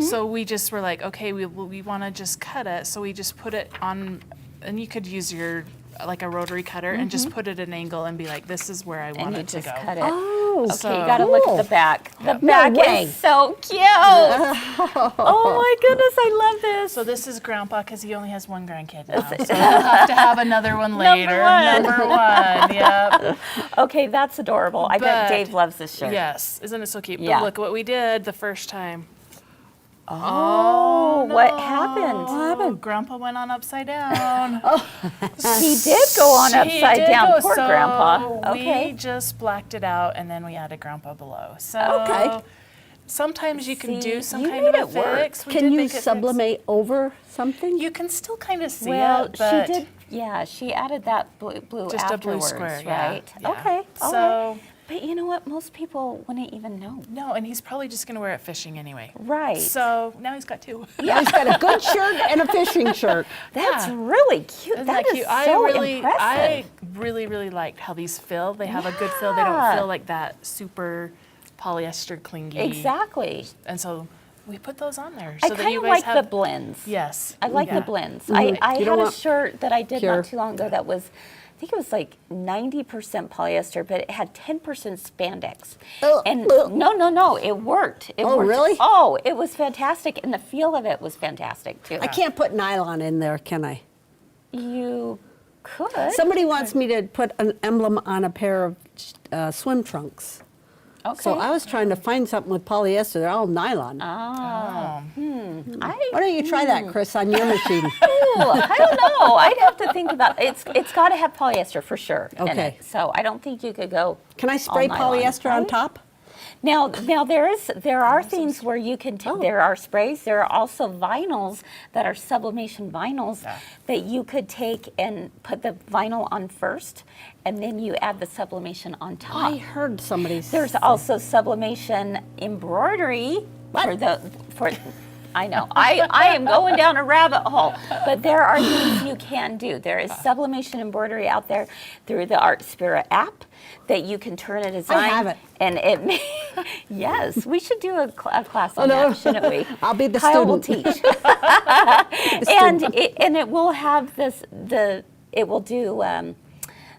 so we just were like, okay, we want to just cut it. So we just put it on, and you could use your like a rotary cutter and just put it at an angle and be like, this is where I want and you it to just go. cut it. Oh, Okay, So- you got to look at the back. The No back way. is so cute. Oh my goodness, I love this. So this is Grandpa because he only has one grandkid now. So we'll have to have another one later. one. Number one, yep. Okay, that's adorable. I bet But- Dave loves this shirt. Yes, isn't it so cute? Yeah. But look what we did the first time. Oh, what happened? Oh, Grandpa went on upside down. He did go on He upside did down. go, Poor so Grandpa. Okay. We just blacked it out and then we added Grandpa below. So Okay. Sometimes you can do some you kind of made a it work. fix. We Can did you make it fix. sublimate over something? You can still kind of see Well, it, but she did. Yeah, she added that blue just a blue afterwards, square, yeah, right? yeah. Okay. all So- right. But you know what? Most people wouldn't even know. No, and he's probably just going to wear it fishing anyway. Right. So now he's got two. Yeah, he's got a good shirt and a fishing shirt. That's Yeah. really cute. Isn't That is cute? so impressive. I really liked how these feel. They have a good feel. They don't Yeah. feel like that super polyester clingy. Exactly. And so we put those on there I so that kind you of guys like have. the blends. Yes. I like Yeah. the blends. I You had don't a want shirt that I did pure. not too long ago that was, I think it was like 90% polyester, but it had 10% spandex. And no, it worked. It Oh, worked. really? Oh, it was fantastic, and the feel of it was fantastic too. I can't put nylon in there, can I? You could. Somebody wants me to put an emblem on a pair of swim trunks. Okay. So I was trying to find something with polyester. They're all nylon. Why Why don't you try that, Kris, on your machine? I don't know. I'd have to think about it. It's got to have polyester for sure. in Okay. it. So I don't think you could go. Can I spray all nylon, polyester on right? top? Now there are things where you can there are sprays. There are also vinyls that are sublimation vinyls that you could take and put the vinyl on first, and then you add the sublimation on top. I heard somebody say. There's also sublimation embroidery for I know. I am going down a rabbit hole. But there are things you can do. There is sublimation embroidery out there through the Art Spirit app that you can turn a design. have it. And yes, we should do a class on that, shouldn't we? I'll be the Kyle will student. teach. and it will have it will do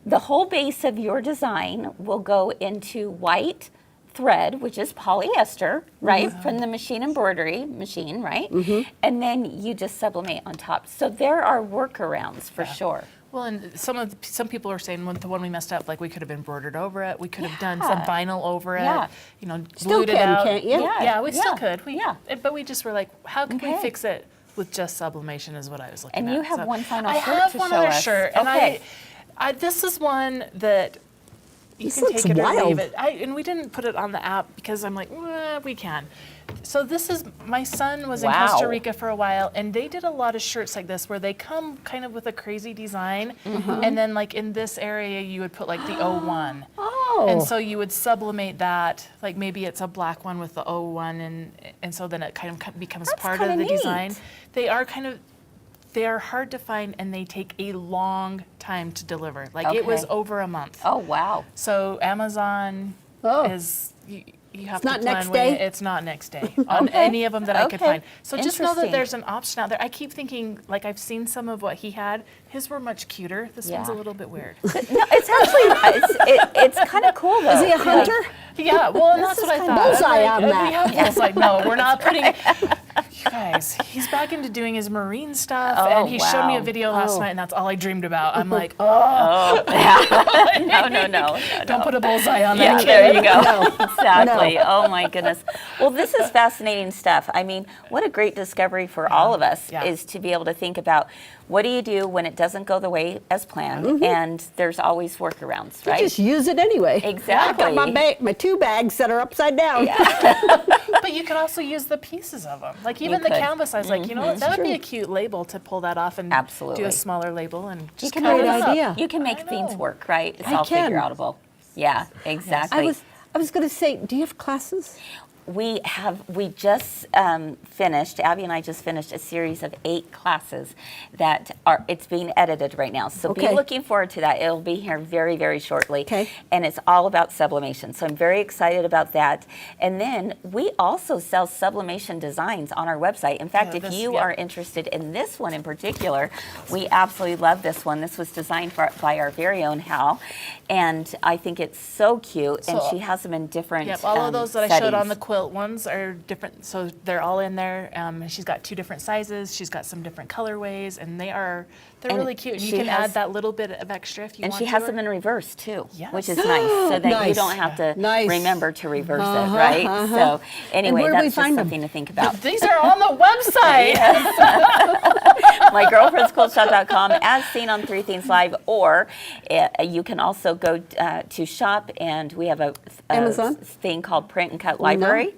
the whole base of your design will go into white thread, which is polyester, right, from the machine embroidery machine, right? And then you just sublimate on top. So there are workarounds for sure. Well, and some people are saying the one we messed up, like we could have embroidered over it. We could have done some vinyl over it. Yeah. You know, Still glued it can, out. can't you? Yeah, we still Yeah. could. But we just were like, how can we Okay. fix it with just sublimation? Is what I was looking And at. you have one final I shirt have to one show other us. shirt, and Okay. I this is one that. You This can looks take it or wild. leave it. And we didn't put it on the app because I'm like, we can. So this is, my son was in Wow. Costa Rica for a while, and they did a lot of shirts like this where they come kind of with a crazy design. And then like in this area, you would put like the 01. Oh. And so you would sublimate that, like maybe it's a black one with the 01, and so then it kind of becomes That's part of kinda the design. neat. They are hard to find, and they take a long time to deliver. Like it was Okay. over a month. Oh, wow. So Amazon is you have It's not to plan next when day? it's not next day on any of them that I could Okay. find. So just know that Interesting. there's an option out there. I keep thinking, like I've seen some of what he had. His were much cuter. This one's a Yeah. little bit weird. No, it's actually it's kind of cool though. Is he a hunter? Yeah, well, and that's what I thought. bullseye I'm on like, that. yeah, it's like, no, we're not putting. You guys, he's back into doing his marine stuff, Oh, and he showed me a wow. video last night, and that's all I dreamed about. I'm like, No. don't put a bullseye on Yeah, that kid. there you go. Exactly. Oh my goodness. Well, this is fascinating stuff. I mean, what a great discovery for all of us Yeah. is to be able to think about what do you do when it doesn't go the way as planned, and there's always workarounds, right? Just use it anyway. Exactly. I got my 2 bags that are upside down. But you could also use the pieces of them. Like even the could. canvas, I was like, you know what, that would be a cute label to pull that off and Absolutely. do a smaller label and You just can cut make it up. idea. You can make things know. work, right? It's I all can. figure outable. Yeah, exactly. I was going to say, do you have classes? We just finished, Abby and I just finished a series of 8 classes that it's being edited right now. So be Okay. looking forward to that. It'll be here very, very shortly. Okay. And it's all about sublimation. So I'm very excited about that. And then we also sell sublimation designs on our website. In fact, if you are interested in this one in particular, we absolutely love this one. This was designed by our very own Hal. And I think it's so cute. And So- she has them in different Yep, all of those that I showed on the settings. quilt ones are different, so they're all in there. She's got 2 different sizes. She's got some different colorways, and they're And really cute. And you she can has- add that little bit of extra if you And want she to. has them in reverse too, Yes. which is nice, so that you Nice. don't have to Nice. remember to reverse it, right? So anyway, where do we that's just find 'em? something to think about. These are on the website. MyGirlfriendsQuiltShop.com, as seen on 3 Things Live, or you can also go to Shoppe, and we have a Amazon? thing called Print and Cut Library.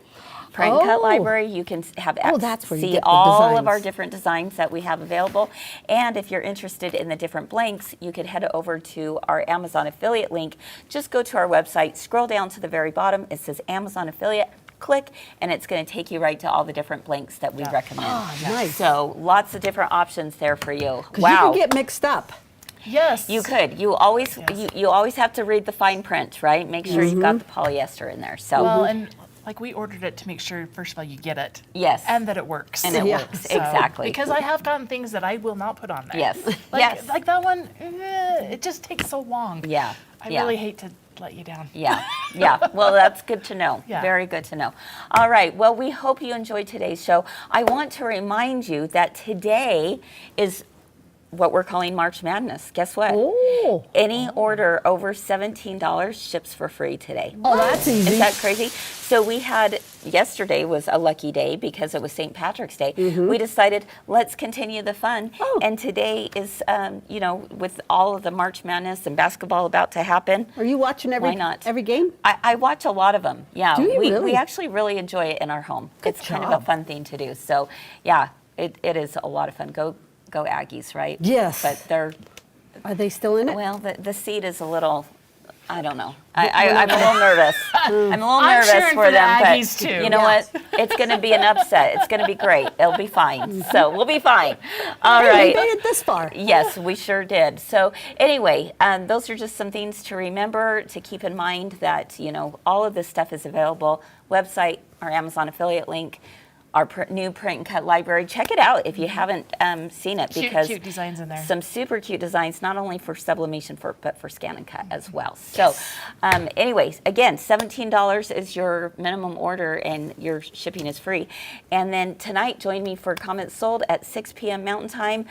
Print and Cut Oh. Library. You can have that's where you see get the all of our designs. different designs that we have available. And if you're interested in the different blanks, you could head over to our Amazon affiliate link. Just go to our website, scroll down to the very bottom. It says Amazon affiliate. Click, and it's going to take you right to all the different blanks that we recommend. Oh, nice. So lots of different options there for you. 'Cause Wow. You can get mixed up. Yes. You could. You always you always have to read the fine print, right? Make sure you've got the polyester in there. So Well, and like we ordered it to make sure, first of all, you get it. Yes. And that it works. And it Yeah. works. So, Exactly. Because I have gotten things that I will not put on there. Yes. Like, Yes. Like that one, it just takes so long. Yeah. I Yeah. really hate to let you down. Yeah, yeah. Well, that's good to know. Yeah. Very good to know. All right. Well, we hope you enjoyed today's show. I want to remind you that today is what we're calling March Madness. Guess what? Oh. Any order over $17 ships for free today. Oh, that's easy. Is that crazy? So we had, yesterday was a lucky day because it was St. Patrick's Day. We decided, let's continue the fun. Oh. And today is, you know, with all of the March Madness and basketball about to happen. Are you watching Why not? every game? I watch a lot of them. Yeah, Do you we really? actually really enjoy it in our home. It's kind of a job. fun thing to do. So yeah, it is a lot of fun. Go Aggies, right? Yes. But they're Are they still in it? well, the seed is a little. I don't know. I'm a little nervous. I'm a little I'm nervous cheering for for the them, Aggies, but too. you know what? It's going to be an upset. It's going to be great. It'll be fine. So we'll be fine. All Hey, right. we made it this far. Yes, we sure did. So anyway, those are just some things to remember, to keep in mind that, you know, all of this stuff is available. Website, our Amazon affiliate link, our new print and cut library. Check it out if you haven't seen it, because Cute designs in there. some super cute designs, not only for sublimation, but for scan and cut as well. So anyways, again, $17 is your minimum order and your shipping is free. And then tonight, join me for Comments Sold at 6 p.m. Mountain Time.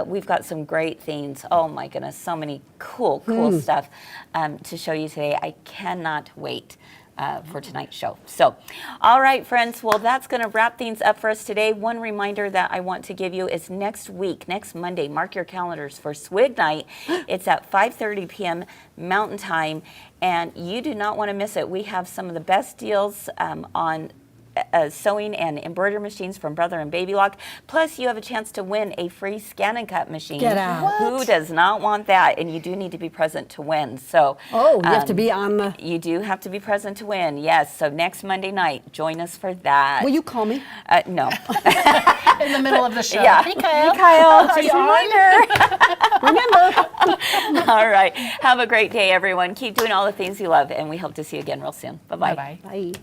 We've got some great things. Oh my goodness, so many cool stuff to show you today. I cannot wait for tonight's show. So, all right, friends. Well, that's going to wrap things up for us today. One reminder that I want to give you is next week, next Monday, mark your calendars for Swig Night. It's at 5:30 p.m. Mountain Time, and you do not want to miss it. We have some of the best deals on sewing and embroidery machines from Brother and Baby Lock. Plus, you have a chance to win a free scan and cut machine. Get out. Who does not want that? And you do need to be present to win. So, Oh, you have to be on the. you do have to be present to win. Yes. So next Monday night, join us for that. Will you call me? No. In the middle of the show. Yeah. Hey, Kyle. Hey, Kyle. Are you Just a on? reminder. Remember. All right. Have a great day, everyone. Keep doing all the things you love, and we hope to see you again real soon. Bye-bye. Bye-bye. Bye.